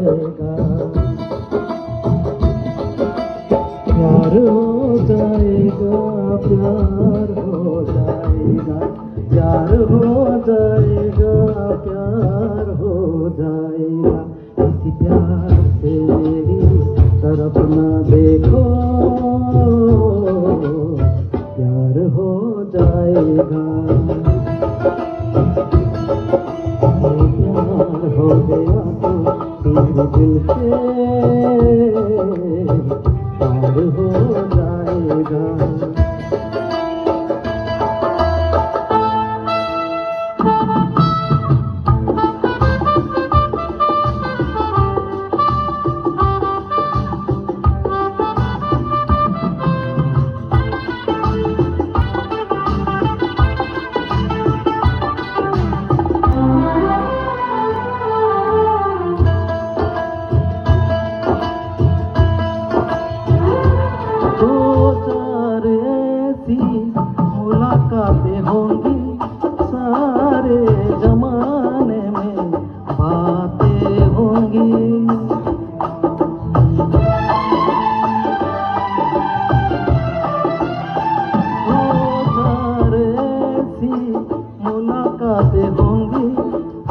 जाएगा, प्यार हो जाएगा, प्यार हो जाएगा, प्यार हो जाएगा, प्यार हो जाएगा। इसी प्यार से मेरी तरफ ना देखो, प्यार हो जाएगा। प्यार हो गया तो तेरे दिल से पार हो जाएगा। मुलाकातें होंगी सारे जमाने में, बातें होंगी। सारे ऐसी मुलाकातें होंगी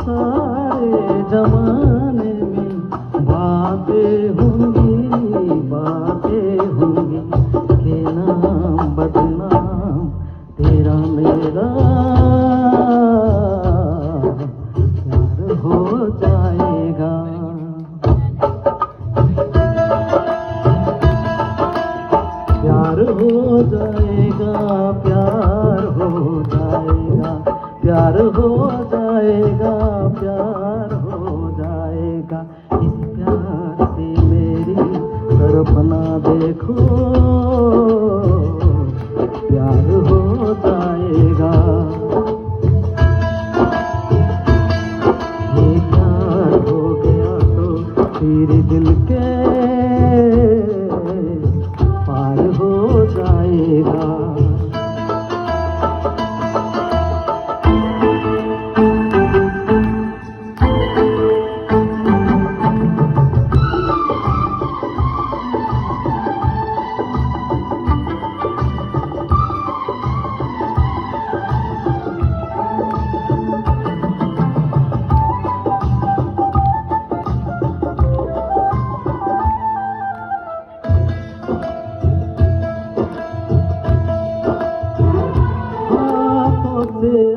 सारे जमाने में, बातें होंगी, बातें होंगी। के नाम बदनाम तेरा मेरा प्यार हो जाएगा, प्यार हो जाएगा, प्यार हो जाएगा, प्यार हो जाएगा, प्यार हो जाएगा। इस प्यार से मेरी तरफ ना देखो, प्यार हो जाएगा। ये प्यार हो गया तो तेरे दिल के पार हो जाएगा।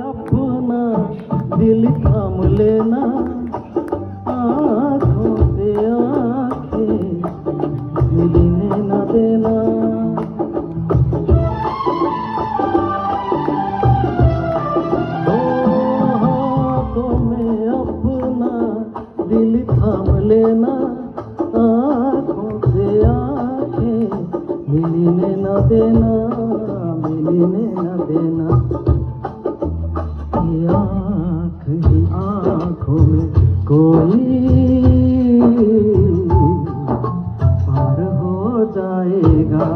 अपना दिल थाम लेना, आँखों से आँखें मिलने न देना। हाथों में अपना दिल थाम लेना, आँखों से आँखें मिलने न देना, मिलने न देना। आँख ही आँखों में कोई पार हो जाएगा,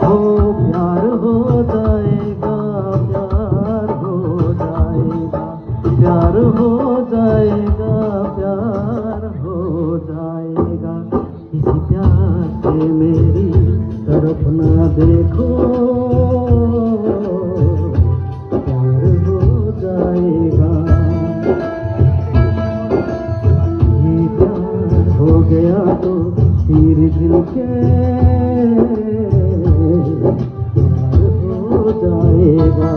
हो प्यार हो जाएगा, प्यार हो जाएगा, प्यार हो जाएगा, प्यार हो जाएगा। इसी प्यार से मेरी तरफ ना देखो, गया तो तेरे दिल के पार हो जाएगा।